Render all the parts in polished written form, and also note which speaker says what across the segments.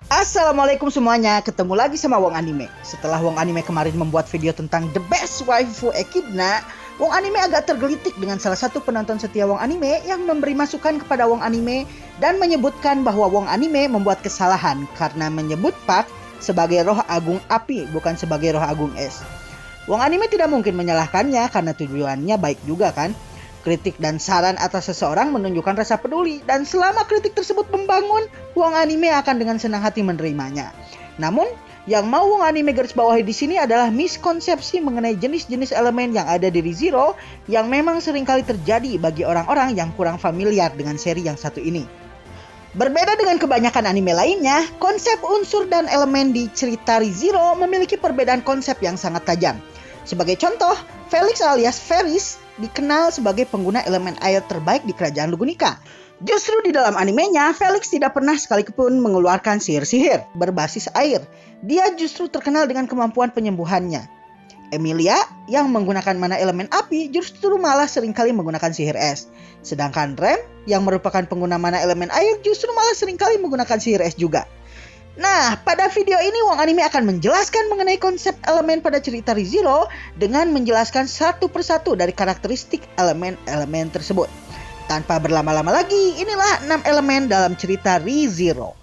Speaker 1: Assalamualaikum semuanya, ketemu lagi sama Wong Anime. Setelah Wong Anime kemarin membuat video tentang The Best Waifu Echidna, Wong Anime agak tergelitik dengan salah satu penonton setia Wong Anime yang memberi masukan kepada Wong Anime dan menyebutkan bahwa Wong Anime membuat kesalahan karena menyebut Pak sebagai roh agung api, bukan sebagai roh agung es. Wong Anime tidak mungkin menyalahkannya karena tujuannya baik juga kan. Kritik dan saran atas seseorang menunjukkan rasa peduli, dan selama kritik tersebut membangun, Wong Anime akan dengan senang hati menerimanya. Namun, yang mau Wong Anime garis bawahi di sini adalah miskonsepsi mengenai jenis-jenis elemen yang ada di ReZero yang memang seringkali terjadi bagi orang-orang yang kurang familiar dengan seri yang satu ini. Berbeda dengan kebanyakan anime lainnya, konsep unsur dan elemen di cerita ReZero memiliki perbedaan konsep yang sangat tajam. Sebagai contoh, Felix alias Ferris dikenal sebagai pengguna elemen air terbaik di kerajaan Lugunica. Justru di dalam animenya, Felix tidak pernah sekalipun mengeluarkan sihir-sihir berbasis air. Dia justru terkenal dengan kemampuan penyembuhannya. Emilia yang menggunakan mana elemen api justru malah seringkali menggunakan sihir es. Sedangkan Rem yang merupakan pengguna mana elemen air justru malah seringkali menggunakan sihir es juga. Nah, pada video ini Wong Anime akan menjelaskan mengenai konsep elemen pada cerita ReZero dengan menjelaskan satu persatu dari karakteristik elemen-elemen tersebut. Tanpa berlama-lama lagi, inilah 6 elemen dalam cerita ReZero.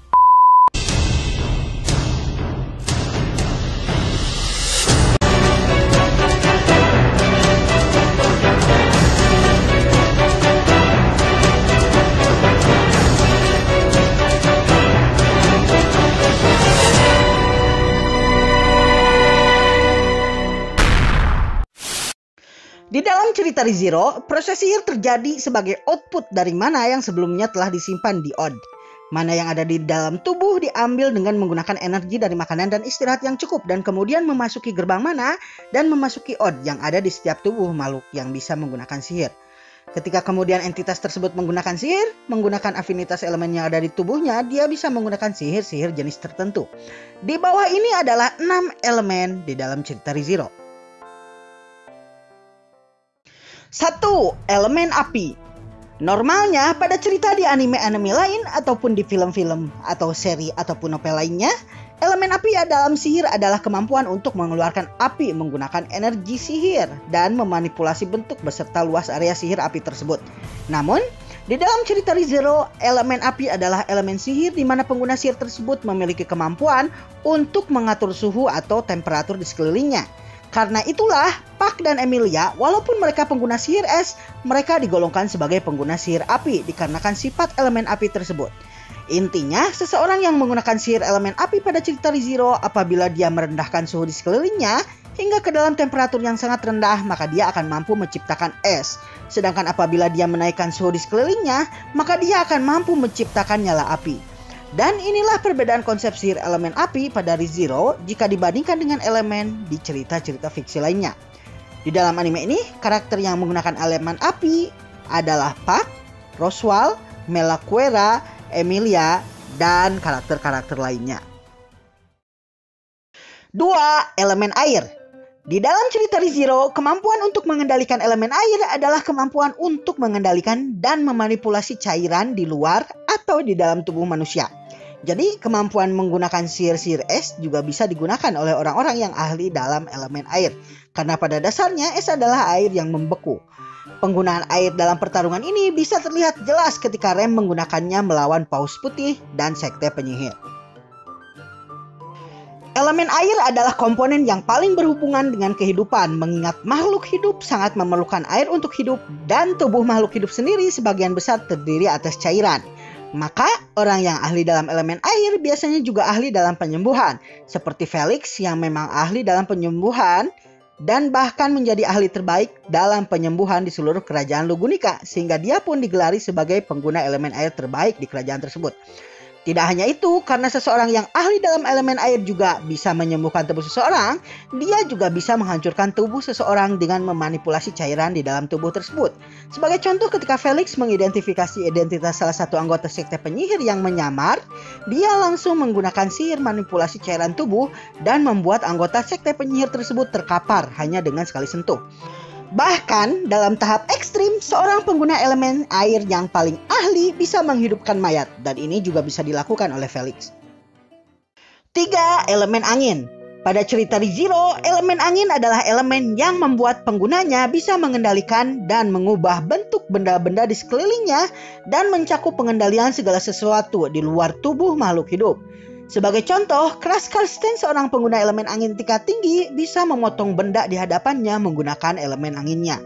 Speaker 1: Di dalam cerita ReZero, proses sihir terjadi sebagai output dari mana yang sebelumnya telah disimpan di Odd. Mana yang ada di dalam tubuh diambil dengan menggunakan energi dari makanan dan istirahat yang cukup, dan kemudian memasuki gerbang mana dan memasuki Odd yang ada di setiap tubuh makhluk yang bisa menggunakan sihir. Ketika kemudian entitas tersebut menggunakan sihir, menggunakan afinitas elemen yang ada di tubuhnya, dia bisa menggunakan sihir-sihir jenis tertentu. Di bawah ini adalah 6 elemen di dalam cerita ReZero. 1. Elemen api. Normalnya pada cerita di anime-anime lain ataupun di film-film atau seri ataupun novel lainnya, elemen api dalam sihir adalah kemampuan untuk mengeluarkan api menggunakan energi sihir dan memanipulasi bentuk beserta luas area sihir api tersebut. Namun, di dalam cerita ReZero, elemen api adalah elemen sihir di mana pengguna sihir tersebut memiliki kemampuan untuk mengatur suhu atau temperatur di sekelilingnya. Karena itulah, Pak dan Emilia, walaupun mereka pengguna sihir es, mereka digolongkan sebagai pengguna sihir api dikarenakan sifat elemen api tersebut. Intinya, seseorang yang menggunakan sihir elemen api pada cerita ReZero, apabila dia merendahkan suhu di sekelilingnya hingga ke dalam temperatur yang sangat rendah, maka dia akan mampu menciptakan es. Sedangkan apabila dia menaikkan suhu di sekelilingnya, maka dia akan mampu menciptakan nyala api. Dan inilah perbedaan konsep sihir elemen api pada ReZero jika dibandingkan dengan elemen di cerita-cerita fiksi lainnya. Di dalam anime ini, karakter yang menggunakan elemen api adalah Pak, Roswal, Melaquera, Emilia, dan karakter-karakter lainnya. 2. Elemen air. Di dalam cerita ReZero, kemampuan untuk mengendalikan elemen air adalah kemampuan untuk mengendalikan dan memanipulasi cairan di luar atau di dalam tubuh manusia. Jadi, kemampuan menggunakan sihir-sihir es juga bisa digunakan oleh orang-orang yang ahli dalam elemen air. Karena pada dasarnya es adalah air yang membeku. Penggunaan air dalam pertarungan ini bisa terlihat jelas ketika Rem menggunakannya melawan Paus Putih dan Sekte Penyihir. Elemen air adalah komponen yang paling berhubungan dengan kehidupan, mengingat makhluk hidup sangat memerlukan air untuk hidup, dan tubuh makhluk hidup sendiri sebagian besar terdiri atas cairan. Maka, orang yang ahli dalam elemen air biasanya juga ahli dalam penyembuhan, seperti Felix yang memang ahli dalam penyembuhan dan bahkan menjadi ahli terbaik dalam penyembuhan di seluruh kerajaan Lugunica, sehingga dia pun digelari sebagai pengguna elemen air terbaik di kerajaan tersebut. Tidak hanya itu, karena seseorang yang ahli dalam elemen air juga bisa menyembuhkan tubuh seseorang, dia juga bisa menghancurkan tubuh seseorang dengan memanipulasi cairan di dalam tubuh tersebut. Sebagai contoh, ketika Felix mengidentifikasi identitas salah satu anggota sekte penyihir yang menyamar, dia langsung menggunakan sihir manipulasi cairan tubuh dan membuat anggota sekte penyihir tersebut terkapar hanya dengan sekali sentuh. Bahkan dalam tahap ekstrim, seorang pengguna elemen air yang paling ahli bisa menghidupkan mayat, dan ini juga bisa dilakukan oleh Felix. 3. Elemen angin. Pada cerita ReZero, elemen angin adalah elemen yang membuat penggunanya bisa mengendalikan dan mengubah bentuk benda-benda di sekelilingnya dan mencakup pengendalian segala sesuatu di luar tubuh makhluk hidup. Sebagai contoh, Crash Karsten, seorang pengguna elemen angin tingkat tinggi, bisa memotong benda di hadapannya menggunakan elemen anginnya.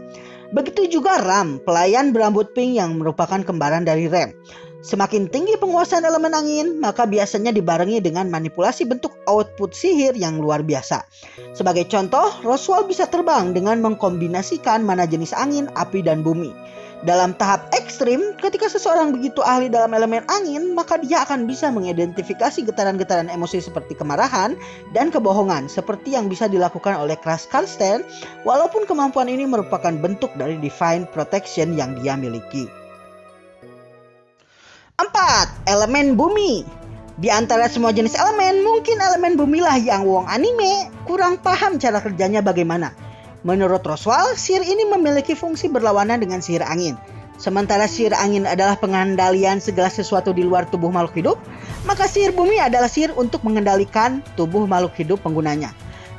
Speaker 1: Begitu juga Ram, pelayan berambut pink yang merupakan kembaran dari Rem. Semakin tinggi penguasaan elemen angin, maka biasanya dibarengi dengan manipulasi bentuk output sihir yang luar biasa. Sebagai contoh, Roswell bisa terbang dengan mengkombinasikan mana jenis angin, api, dan bumi. Dalam tahap ekstrim, ketika seseorang begitu ahli dalam elemen angin, maka dia akan bisa mengidentifikasi getaran-getaran emosi seperti kemarahan dan kebohongan, seperti yang bisa dilakukan oleh Crash Karsten, walaupun kemampuan ini merupakan bentuk dari divine protection yang dia miliki. 4. Elemen bumi. Di antara semua jenis elemen, mungkin elemen bumi lah yang wong anime kurang paham cara kerjanya bagaimana. Menurut Roswell, sihir ini memiliki fungsi berlawanan dengan sihir angin. Sementara sihir angin adalah pengendalian segala sesuatu di luar tubuh makhluk hidup, maka sihir bumi adalah sihir untuk mengendalikan tubuh makhluk hidup penggunanya.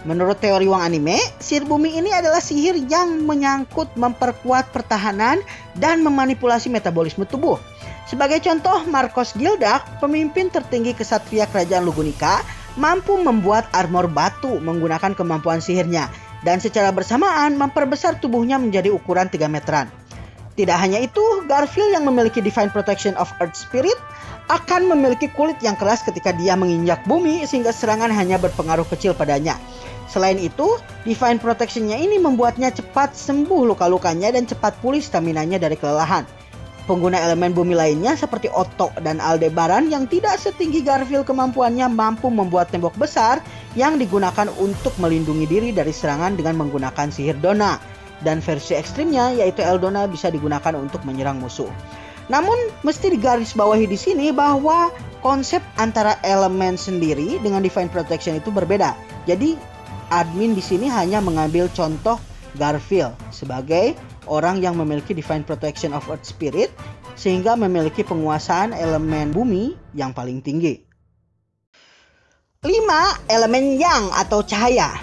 Speaker 1: Menurut teori wong anime, sihir bumi ini adalah sihir yang menyangkut memperkuat pertahanan dan memanipulasi metabolisme tubuh. Sebagai contoh, Marcos Gildak, pemimpin tertinggi kesatria kerajaan Lugunica, mampu membuat armor batu menggunakan kemampuan sihirnya dan secara bersamaan memperbesar tubuhnya menjadi ukuran 3 meteran. Tidak hanya itu, Garfield yang memiliki Divine Protection of Earth Spirit akan memiliki kulit yang keras ketika dia menginjak bumi sehingga serangan hanya berpengaruh kecil padanya. Selain itu, Divine Protection-nya ini membuatnya cepat sembuh luka-lukanya dan cepat pulih stamina-nya dari kelelahan. Pengguna elemen bumi lainnya seperti Otto dan Aldebaran yang tidak setinggi Garfield kemampuannya mampu membuat tembok besar yang digunakan untuk melindungi diri dari serangan dengan menggunakan sihir Dona. Dan versi ekstrimnya yaitu Eldona bisa digunakan untuk menyerang musuh. Namun mesti digarisbawahi di sini bahwa konsep antara elemen sendiri dengan Divine Protection itu berbeda. Jadi admin di sini hanya mengambil contoh Garfield sebagai orang yang memiliki Divine Protection of Earth Spirit sehingga memiliki penguasaan elemen bumi yang paling tinggi. 5. Elemen yang atau cahaya.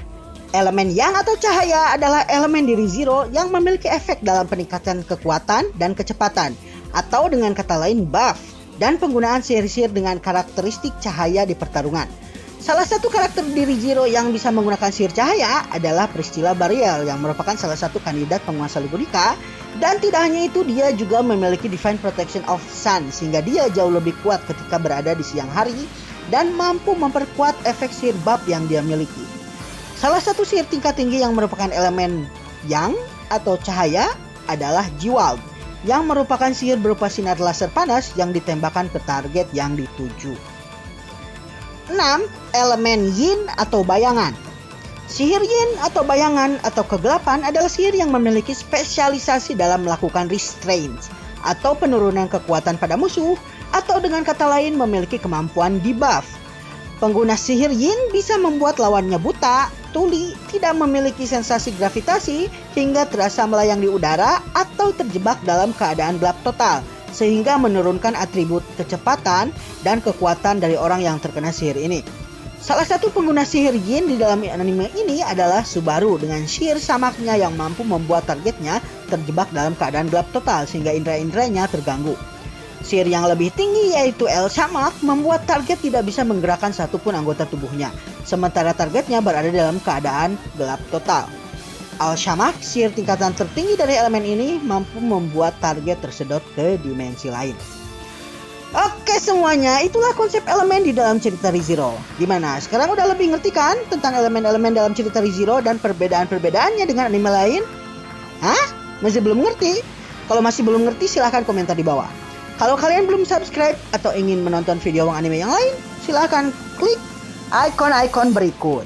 Speaker 1: Elemen yang atau cahaya adalah elemen di ReZero yang memiliki efek dalam peningkatan kekuatan dan kecepatan, atau dengan kata lain buff, dan penggunaan sihir-sihir dengan karakteristik cahaya di pertarungan. Salah satu karakter di ReZero yang bisa menggunakan sihir cahaya adalah Priscilla Bariel yang merupakan salah satu kandidat penguasa Lugunica, dan tidak hanya itu, dia juga memiliki Divine Protection of Sun sehingga dia jauh lebih kuat ketika berada di siang hari dan mampu memperkuat efek sihir buff yang dia miliki. Salah satu sihir tingkat tinggi yang merupakan elemen yang atau cahaya adalah Jewel, yang merupakan sihir berupa sinar laser panas yang ditembakkan ke target yang dituju. 6. Elemen yin atau bayangan. Sihir yin atau bayangan atau kegelapan adalah sihir yang memiliki spesialisasi dalam melakukan restraint atau penurunan kekuatan pada musuh, atau dengan kata lain memiliki kemampuan debuff. Pengguna sihir yin bisa membuat lawannya buta, tuli, tidak memiliki sensasi gravitasi, hingga terasa melayang di udara atau terjebak dalam keadaan gelap total, sehingga menurunkan atribut kecepatan dan kekuatan dari orang yang terkena sihir ini. Salah satu pengguna sihir yin di dalam anime ini adalah Subaru dengan sihir samaknya yang mampu membuat targetnya terjebak dalam keadaan gelap total sehingga indera-inderanya terganggu. Sihir yang lebih tinggi yaitu El Shamak membuat target tidak bisa menggerakkan satupun anggota tubuhnya, sementara targetnya berada dalam keadaan gelap total. El Shamak, sihir tingkatan tertinggi dari elemen ini, mampu membuat target tersedot ke dimensi lain. Oke semuanya, itulah konsep elemen di dalam cerita ReZero. Gimana? Sekarang udah lebih ngerti kan tentang elemen-elemen dalam cerita ReZero dan perbedaan-perbedaannya dengan anime lain? Hah? Masih belum ngerti? Kalau masih belum ngerti silahkan komentar di bawah. Kalau kalian belum subscribe atau ingin menonton video wong anime yang lain, silahkan klik ikon-ikon berikut.